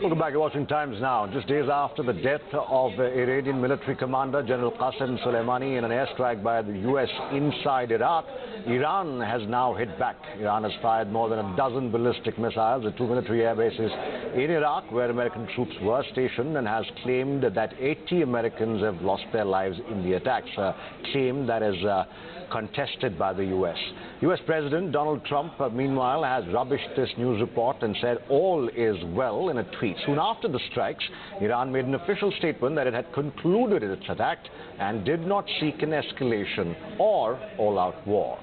Welcome back. You're watching Times Now. Just days after the death of Iranian military commander General Qasem Soleimani in an airstrike by the U.S. inside Iraq, Iran has now hit back. Iran has fired more than a dozen ballistic missiles at two military air bases in Iraq, where American troops were stationed, and has claimed that 80 Americans have lost their lives in the attacks. A claim that is contested by the U.S. U.S. President Donald Trump, meanwhile, has rubbished this news report and said all is well in a tweet. Soon after the strikes, Iran made an official statement that it had concluded its attack and did not seek an escalation or all-out war.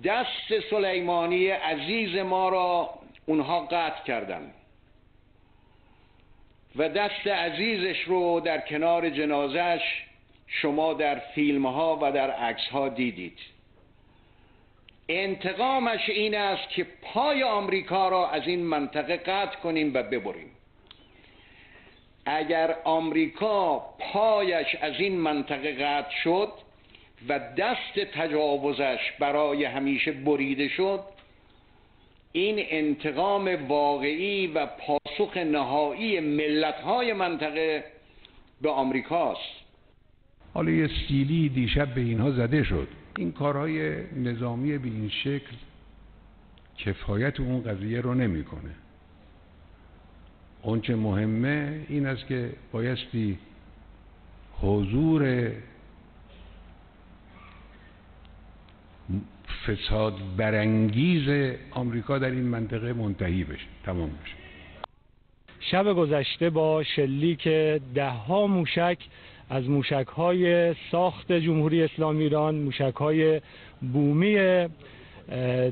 دست سلیمانی عزیز ما را اونها قطع کردند و دست عزیزش رو در کنار جنازش شما در فیلم ها و در عکس ها دیدید. انتقامش این است که پای آمریکا را از این منطقه قطع کنیم و ببریم. اگر آمریکا پایش از این منطقه قطع شد و دست تجاوزش برای همیشه بریده شد، این انتقام واقعی و پاسخ نهایی ملت‌های منطقه به آمریکاست. حالا یه سیلی دیشب به اینها زده شد. این کارهای نظامی به این شکل کفایت اون قضیه رو نمیکنه. اونچه مهمه این است که بایستی حضور فساد برانگیز آمریکا در این منطقه منتهی بشه، تمام بشه. شب گذشته با شلیک ده‌ها موشک از موشک‌های ساخت جمهوری اسلامی ایران، موشک‌های بومی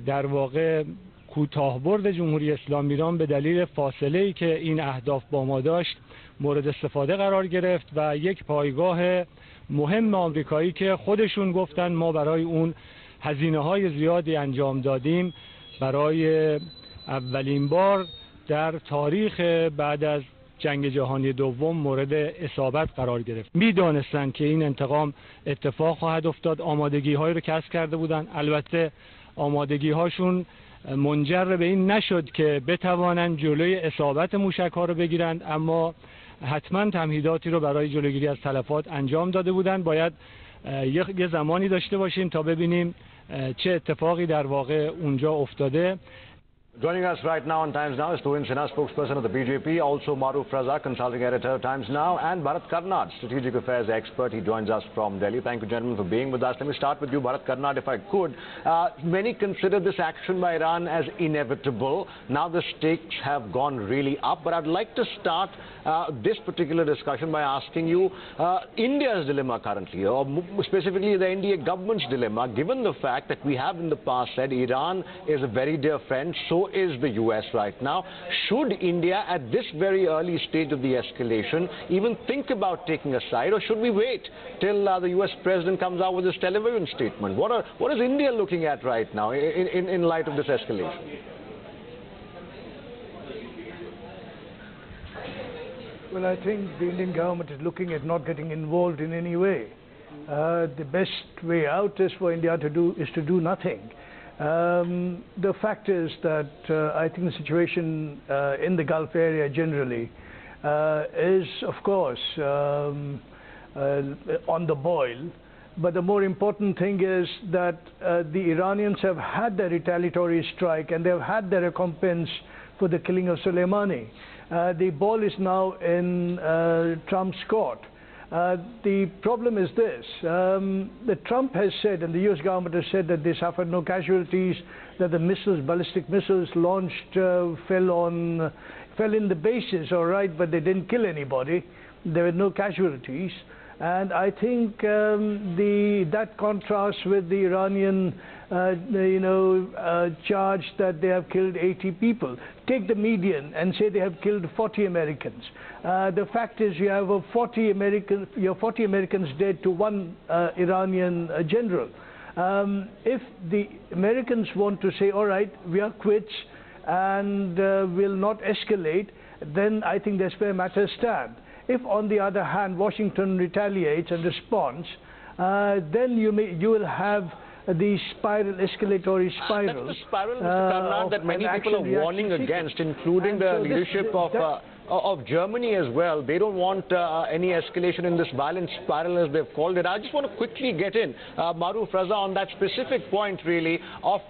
در واقع کوتاه‌برد جمهوری اسلامی ایران، به دلیل فاصله‌ای که این اهداف با ما داشت مورد استفاده قرار گرفت و یک پایگاه مهم آمریکایی که خودشون گفتن ما برای اون هزینه‌های زیادی انجام دادیم، برای اولین بار در تاریخ بعد از جنگ جهانی دوم مورد اصابت قرار گرفت. میدانستند که این انتقام اتفاق خواهد افتاد، آمادگی‌هایی رو کسب کرده بودند. البته آمادگی‌هاشون منجر به این نشد که بتوانند جلوی اصابت موشک‌ها رو بگیرند، اما حتما تمهیداتی رو برای جلوگیری از تلفات انجام داده بودند. باید یه زمانی داشته باشیم تا ببینیم چه اتفاقی در واقع اونجا افتاده. Joining us right now on Times Now is Tuhin Sinha, spokesperson of the BJP, also Maruf Raza, consulting editor of Times Now, and Bharat Karnad, strategic affairs expert. He joins us from Delhi. Thank you, gentlemen, for being with us. Let me start with you, Bharat Karnad, if I could. Many consider this action by Iran as inevitable. Now the stakes have gone really up. But I'd like to start this particular discussion by asking you India's dilemma currently, or specifically the India government's dilemma, given the fact that we have in the past said Iran is a very dear friend, so is the US right now. Should India, at this very early stage of the escalation, even think about taking a side, or should we wait till the US president comes out with his television statement? What is India looking at right now in light of this escalation? Well, I think the Indian government is looking at not getting involved in any way. The best way out is for India to do nothing. The fact is that I think the situation in the Gulf area generally is, of course, on the boil. But the more important thing is that the Iranians have had their retaliatory strike and they've had their recompense for the killing of Soleimani. The ball is now in Trump's court. The problem is this, that Trump has said, and the US government has said, that they suffered no casualties, that the missiles, ballistic missiles launched fell in the bases, all right, but they didn't kill anybody. There were no casualties. And I think that contrasts with the Iranian charge that they have killed 80 people. Take the median and say they have killed 40 Americans. The fact is you have 40 Americans dead to one Iranian general. If the Americans want to say, all right, we are quits and will not escalate, then I think that's where matters stand. If, on the other hand, Washington retaliates and responds, then you will have the escalatory spiral. That's the spiral, Mr. Karnad, that many people are warning against, including the leadership of Germany as well. They don't want any escalation in this violent spiral, as they've called it. I just want to quickly get in, Maruf Raza, on that specific point, really, of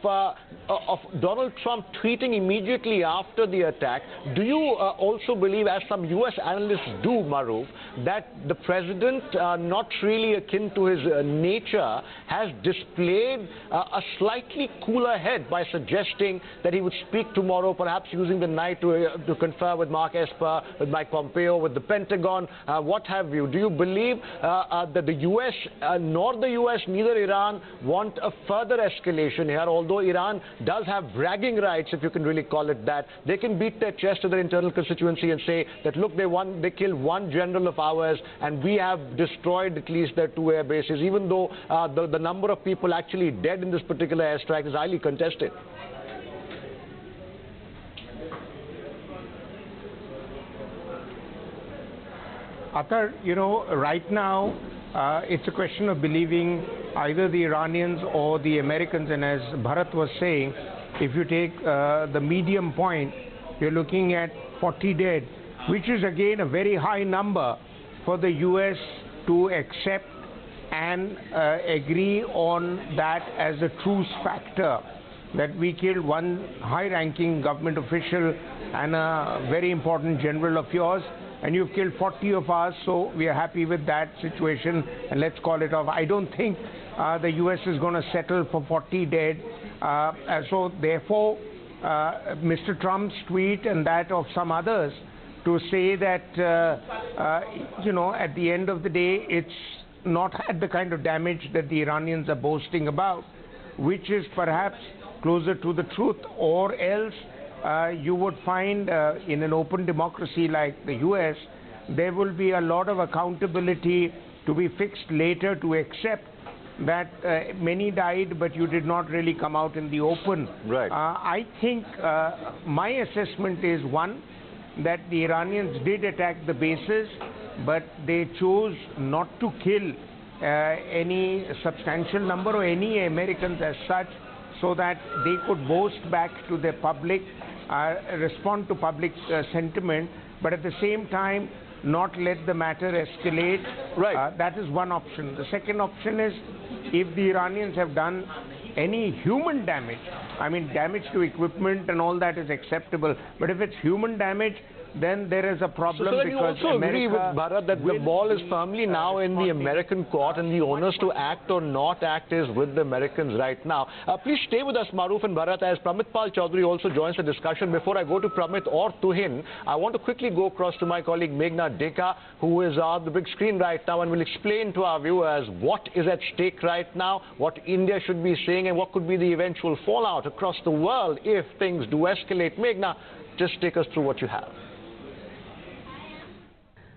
Donald Trump tweeting immediately after the attack. Do you also believe, as some U.S. analysts do, Maruf, that the president, not really akin to his nature, has displayed a slightly cooler head by suggesting that he would speak tomorrow, perhaps using the night to confer with Mark Esper, with Mike Pompeo, with the Pentagon, what have you? Do you believe that the U.S., nor the U.S., neither Iran, want a further escalation here? Although Iran does have bragging rights, if you can really call it that, they can beat their chest to their internal constituency and say that, look, they killed one general of ours, and we have destroyed at least their 2 air bases, even though the number of people actually dead in this particular airstrike is highly contested. Atar, you know, right now it's a question of believing either the Iranians or the Americans, and as Bharat was saying, if you take the medium point, you're looking at 40 dead, which is again a very high number for the US to accept and agree on that as a truce factor, that we killed one high-ranking government official and a very important general of yours, and you've killed 40 of us, so we are happy with that situation, and let's call it off. I don't think the US is going to settle for 40 dead. So therefore, Mr. Trump's tweet and that of some others to say that, you know, at the end of the day, it's not had the kind of damage that the Iranians are boasting about, which is perhaps closer to the truth, or else you would find in an open democracy like the US, there will be a lot of accountability to be fixed later to accept that many died, but you did not really come out in the open. Right. I think my assessment is, one, that the Iranians did attack the bases, but they chose not to kill any substantial number or any Americans as such, so that they could boast back to their public, respond to public sentiment, but at the same time not let the matter escalate. Right. That is one option. The second option is, if the Iranians have done any human damage, I mean damage to equipment and all that is acceptable, but if it's human damage, then there is a problem. So because you also agree with Bharat that the ball is firmly now in the American court, and the onus to act or not act is with the Americans right now. Please stay with us, Maruf and Bharat, as Pramit Pal Chaudhary also joins the discussion. Before I go to Pramit or Tuhin, I want to quickly go across to my colleague Meghna Deka, who is on the big screen right now, and will explain to our viewers what is at stake right now, what India should be saying, and what could be the eventual fallout across the world if things do escalate. Meghna, just take us through what you have.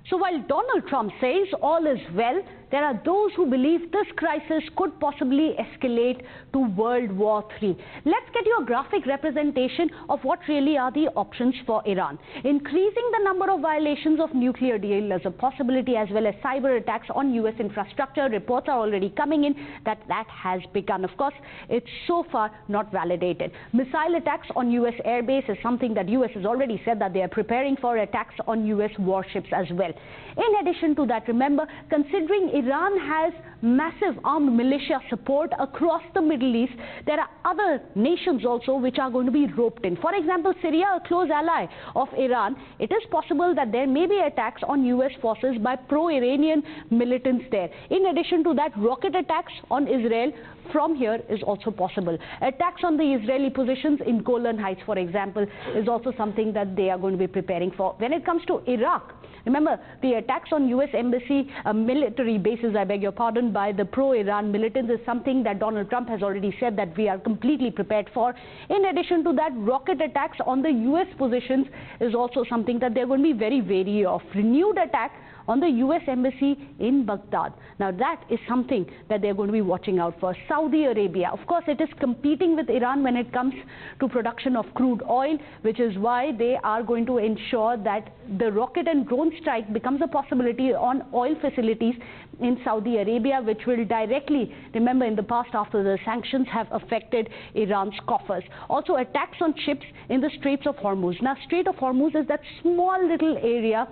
So while Donald Trump says all is well, there are those who believe this crisis could possibly escalate to World War III. Let's get you a graphic representation of what really are the options for Iran. Increasing the number of violations of nuclear deal is a possibility, as well as cyber attacks on US infrastructure. Reports are already coming in that has begun. Of course, it's so far not validated. Missile attacks on US airbase is something that US has already said that they are preparing for attacks on US warships as well. In addition to that, remember, considering Iran has massive armed militia support across the Middle East, there are other nations also which are going to be roped in. For example, Syria, a close ally of Iran, it is possible that there may be attacks on US forces by pro-Iranian militants there. In addition to that, rocket attacks on Israel from here is also possible. Attacks on the Israeli positions in Golan Heights, for example, is also something that they are going to be preparing for. When it comes to Iraq, remember, the attacks on US embassy military bases, I beg your pardon, by the pro-Iran militants is something that Donald Trump has already said that we are completely prepared for. In addition to that, rocket attacks on the US positions is also something that they're going to be very wary of. Renewed attack on the US Embassy in Baghdad. Now that is something that they're going to be watching out for. Saudi Arabia, of course, it is competing with Iran when it comes to production of crude oil, which is why they are going to ensure that the rocket and drone strike becomes a possibility on oil facilities in Saudi Arabia, which will directly, remember in the past after the sanctions, have affected Iran's coffers. Also attacks on ships in the Straits of Hormuz. Now Strait of Hormuz is that small little area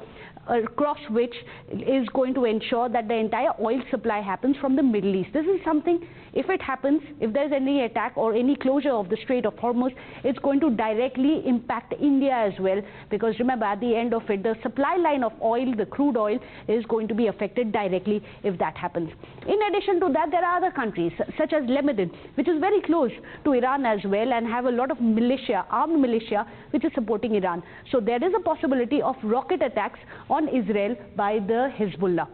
across which is going to ensure that the entire oil supply happens from the Middle East. This is something, if it happens, if there's any attack or any closure of the Strait of Hormuz, it's going to directly impact India as well, because remember, at the end of it, the supply line of oil, the crude oil, is going to be affected directly if that happens. In addition to that, there are other countries such as Lebanon, which is very close to Iran as well and have a lot of militia, armed militia, which is supporting Iran. So there is a possibility of rocket attacks on Israel by the Hezbollah.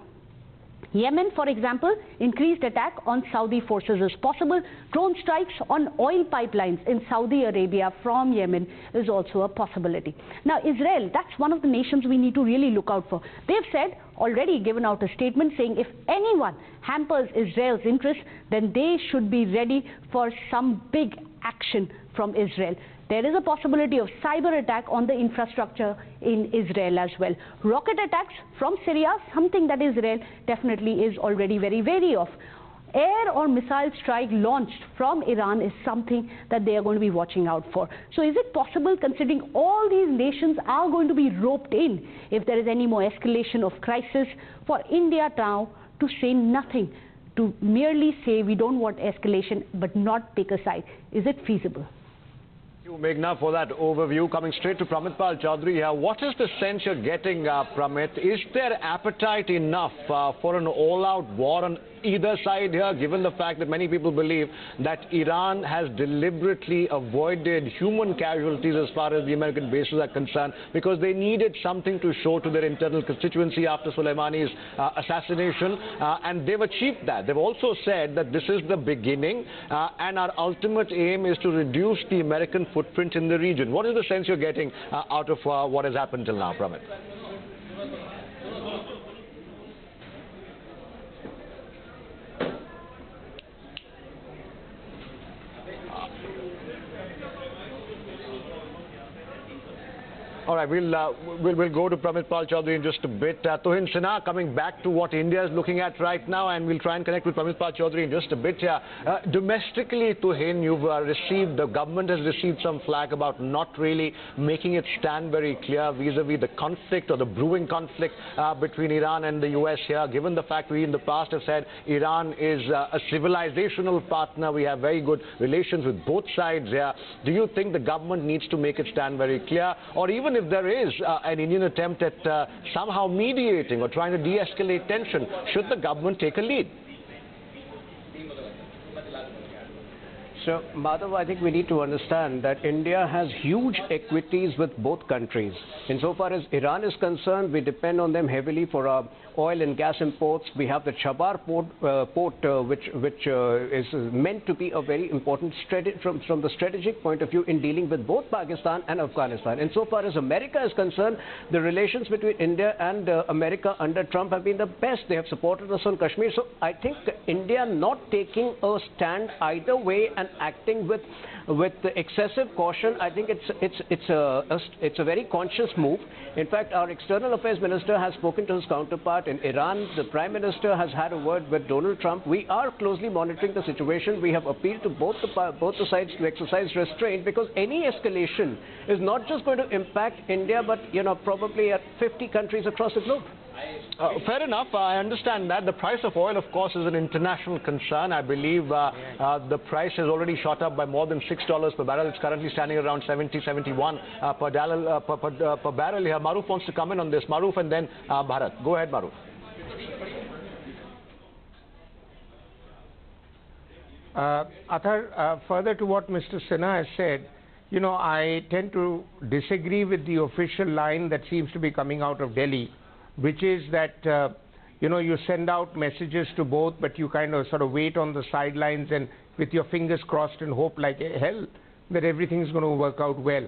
Yemen, for example, increased attack on Saudi forces is possible. Drone strikes on oil pipelines in Saudi Arabia from Yemen is also a possibility. Now, Israel, that's one of the nations we need to really look out for. They've said, already given out a statement saying if anyone hampers Israel's interests, then they should be ready for some big action from Israel. There is a possibility of cyber attack on the infrastructure in Israel as well. Rocket attacks from Syria, something that Israel definitely is already very wary of. Air or missile strike launched from Iran is something that they are going to be watching out for. So is it possible, considering all these nations are going to be roped in, if there is any more escalation of crisis, for India now to say nothing, to merely say we don't want escalation but not take a side? Is it feasible? Thank you, Meghna, for that overview. Coming straight to Pramitpal Chaudhary here. What is the sense you're getting, Pramit? Is there appetite enough for an all-out war on either side here, given the fact that many people believe that Iran has deliberately avoided human casualties as far as the American bases are concerned, because they needed something to show to their internal constituency after Soleimani's assassination, and they've achieved that. They've also said that this is the beginning, and our ultimate aim is to reduce the American footprint in the region. What is the sense you're getting out of what has happened till now, Pramit? All right, we'll go to Pramitpal Chaudhary in just a bit. Tuhin Sinha, coming back to what India is looking at right now, and we'll try and connect with Pramitpal Chaudhary in just a bit here. Domestically, Tuhin, the government has received some flack about not really making its stand very clear vis-a-vis the conflict or the brewing conflict between Iran and the US here, given the fact we in the past have said Iran is a civilizational partner. We have very good relations with both sides here. Do you think the government needs to make its stand very clear, or even if there is an Indian attempt at somehow mediating or trying to de-escalate tension, should the government take a lead? So, Madhav, I think we need to understand that India has huge equities with both countries. Insofar as Iran is concerned, we depend on them heavily for our oil and gas imports. We have the Chabar port, which is meant to be a very important from the strategic point of view in dealing with both Pakistan and Afghanistan. Insofar as America is concerned, the relations between India and America under Trump have been the best. They have supported us on Kashmir. So I think India not taking a stand either way and acting with excessive caution, I think it's a very conscious move. In fact, our External Affairs Minister has spoken to his counterpart in Iran. The Prime Minister has had a word with Donald Trump. We are closely monitoring the situation. We have appealed to both the sides to exercise restraint, because any escalation is not just going to impact India, but probably at 50 countries across the globe. Fair enough. I understand that. The price of oil, of course, is an international concern. I believe the price has already shot up by more than $6 per barrel. It's currently standing around 70, 71 per barrel here. Maruf wants to come in on this. Maruf and then Bharat. Go ahead, Maruf. Athar, further to what Mr. Sinha has said, I tend to disagree with the official line that seems to be coming out of Delhi, which is that, you send out messages to both, but you kind of sort of wait on the sidelines and with your fingers crossed and hope like hell that everything's going to work out well.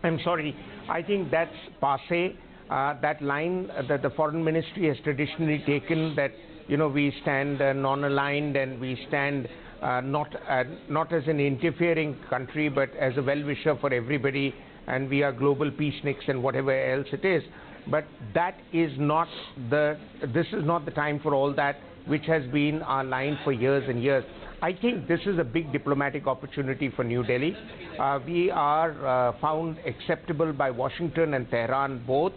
I'm sorry, I think that's passé. that line that the foreign ministry has traditionally taken, that we stand non-aligned and we stand not as an interfering country but as a well-wisher for everybody, and we are global peaceniks and whatever else it is. But that is not this is not the time for all that, which has been our line for years and years. I think this is a big diplomatic opportunity for New Delhi. We are found acceptable by Washington and Tehran both.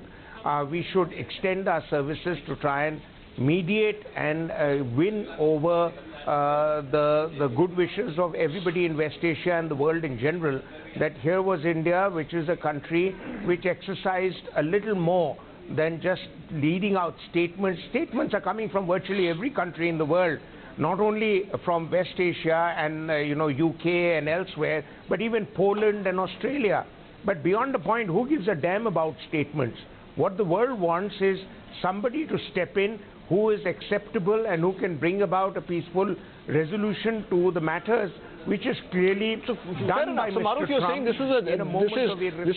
We should extend our services to try and mediate and win over the good wishes of everybody in West Asia and the world in general, that here was India, which is a country which exercised a little more than just leading out statements. Statements are coming from virtually every country in the world, not only from West Asia and UK and elsewhere, but even Poland and Australia. But beyond the point, who gives a damn about statements? What the world wants is somebody to step in who is acceptable and who can bring about a peaceful resolution to the matters, which is clearly done by Mr. You're Trump saying this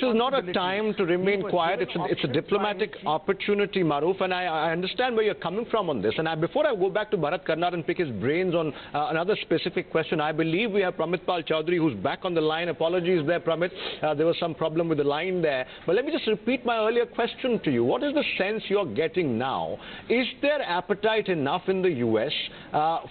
is not a time to remain quiet. It's a diplomatic opportunity, Maruf, and I understand where you're coming from on this. And before I go back to Bharat Karnad and pick his brains on another specific question, I believe we have Pramit Pal Chowdhury, who's back on the line. Apologies there, Pramit. There was some problem with the line there. But let me just repeat my earlier question to you. What is the sense you're getting now? Is there appetite enough in the US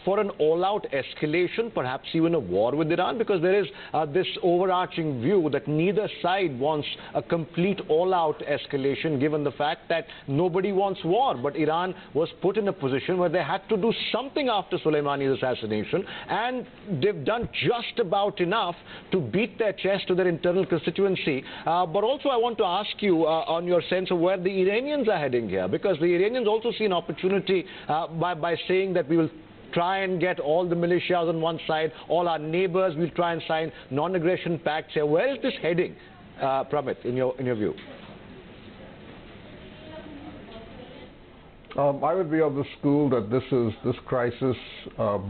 for an all-out escalation, perhaps even a war with Iran? Because there is this overarching view that neither side wants a complete all-out escalation, given the fact that nobody wants war. But Iran was put in a position where they had to do something after Soleimani's assassination, and they've done just about enough to beat their chest to their internal constituency. But also I want to ask you on your sense of where the Iranians are heading here, because the Iranians also see an opportunity by saying that we will try and get all the militias on one side, all our neighbors, we'll try and sign non-aggression pacts here. Where is this heading, Pramit, in your view? I would be of the school that this crisis,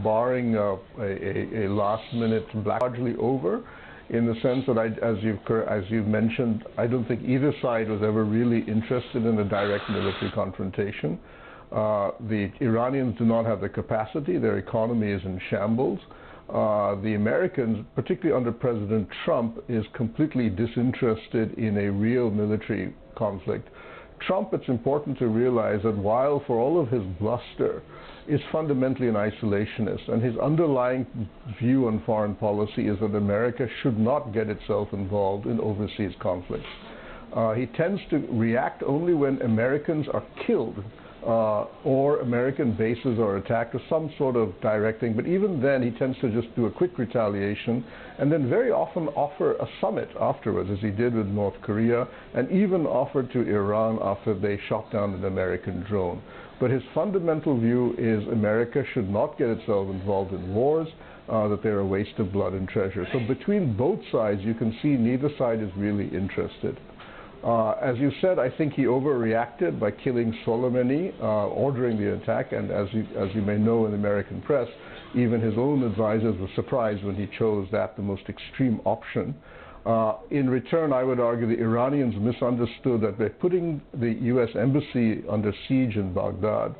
barring a last-minute black, largely over, in the sense that, as you've mentioned, I don't think either side was ever really interested in a direct military confrontation. The Iranians do not have the capacity. Their economy is in shambles. The Americans, particularly under President Trump, is completely disinterested in a real military conflict. Trump, it's important to realize that while for all of his bluster, is fundamentally an isolationist, and his underlying view on foreign policy is that America should not get itself involved in overseas conflicts. He tends to react only when Americans are killed or American bases are attacked, or some sort of direct thing. But even then, he tends to just do a quick retaliation and then very often offer a summit afterwards, as he did with North Korea, and even offered to Iran after they shot down an American drone. But his fundamental view is America should not get itself involved in wars, that they're a waste of blood and treasure. So between both sides, you can see neither side is really interested. As you said, I think he overreacted by killing Soleimani, ordering the attack, and as you may know in the American press, even his own advisors were surprised when he chose that, the most extreme option. In return, I would argue the Iranians misunderstood that by putting the U.S. embassy under siege in Baghdad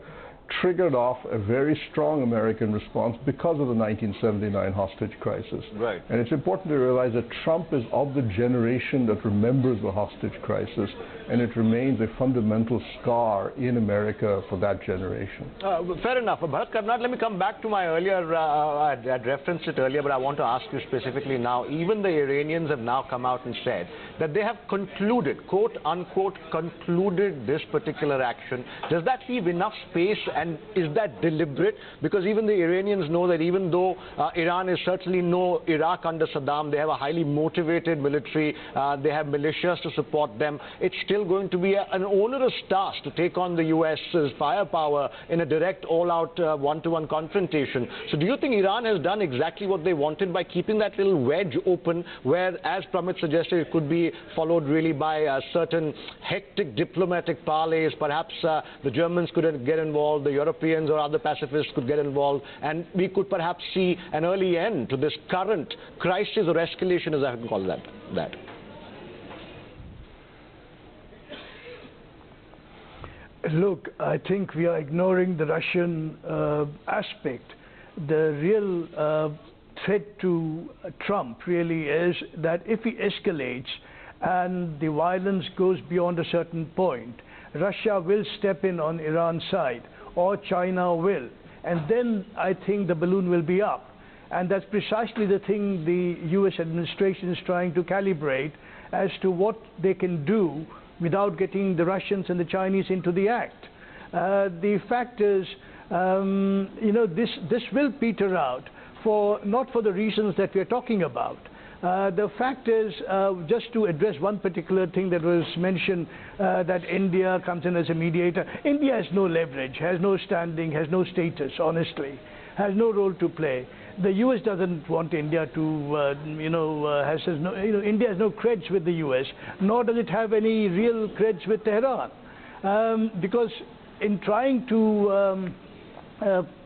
triggered off a very strong American response because of the 1979 hostage crisis. Right. And it's important to realize that Trump is of the generation that remembers the hostage crisis, and it remains a fundamental scar in America for that generation. Fair enough. Bharat Karnad, let me come back to my earlier, I'd referenced it earlier, but I want to ask you specifically now. Even the Iranians have now come out and said that they have concluded, quote unquote, concluded this particular action. Does that leave enough space, and is that deliberate? Because even the Iranians know that even though Iran is certainly no Iraq under Saddam, they have a highly motivated military, they have militias to support them. It's still going to be an onerous task to take on the US's firepower in a direct all-out one-to-one confrontation. So do you think Iran has done exactly what they wanted by keeping that little wedge open, where, as Pramit suggested, it could be followed really by certain hectic diplomatic parleys? Perhaps the Germans could get involved, the Europeans or other pacifists could get involved, and we could perhaps see an early end to this current crisis or escalation, as I can call that. Look, I think we are ignoring the Russian aspect. The real threat to Trump really is that if he escalates and the violence goes beyond a certain point, Russia will step in on Iran's side, or China will. And then I think the balloon will be up. And that's precisely the thing the US administration is trying to calibrate as to what they can do without getting the Russians and the Chinese into the act. The fact is, this will peter out, not for the reasons that we're talking about. The fact is, just to address one particular thing that was mentioned, that India comes in as a mediator. India has no leverage, has no standing, has no status, honestly, has no role to play. The US doesn't want India to, India has no creds with the US, nor does it have any real creds with Tehran. Because in trying to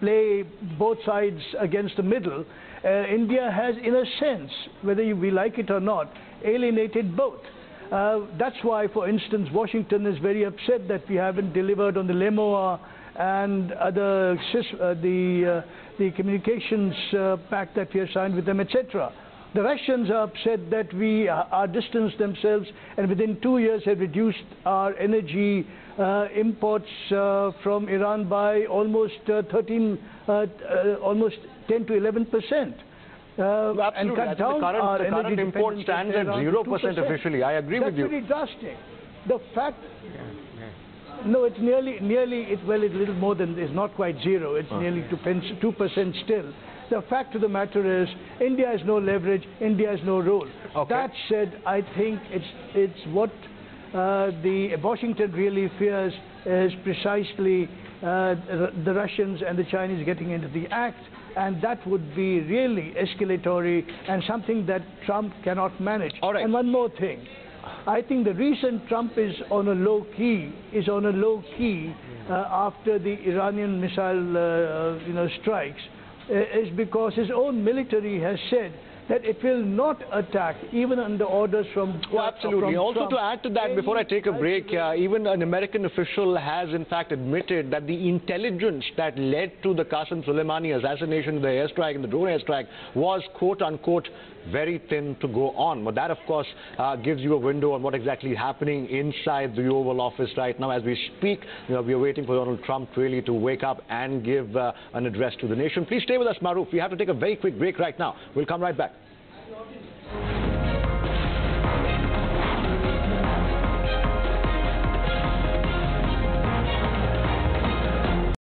play both sides against the middle, India has, in a sense, whether we like it or not, alienated both. That's why, for instance, Washington is very upset that we haven't delivered on the LEMOA and other the communications pact that we have signed with them, etc. The Russians are upset that we are distanced themselves and within 2 years have reduced our energy imports from Iran by almost almost 10 to 11%. And cut down the current import stands at 0% officially. I agree with you. That's very drastic. The fact, no, it's nearly well, it's a little more than, it's not quite zero. It's nearly 2% still. The fact of the matter is, India has no leverage. India has no role. Okay. That said, I think it's what the Washington really fears is precisely the Russians and the Chinese getting into the act, and that would be really escalatory and something that Trump cannot manage. All right. And one more thing. I think the reason Trump is on a low key after the Iranian missile strikes is because his own military has said that it will not attack even under orders from absolutely. From also, Trump. to add to that, before I take a break, even an American official has in fact admitted that the intelligence that led to the Qasem Soleimani assassination, the airstrike and the drone airstrike, was quote unquote very thin to go on. But that, of course, gives you a window on what exactly is happening inside the Oval Office right now as we speak. We are waiting for Donald Trump really to wake up and give an address to the nation. Please stay with us, Maruf. We have to take a very quick break right now. We'll come right back.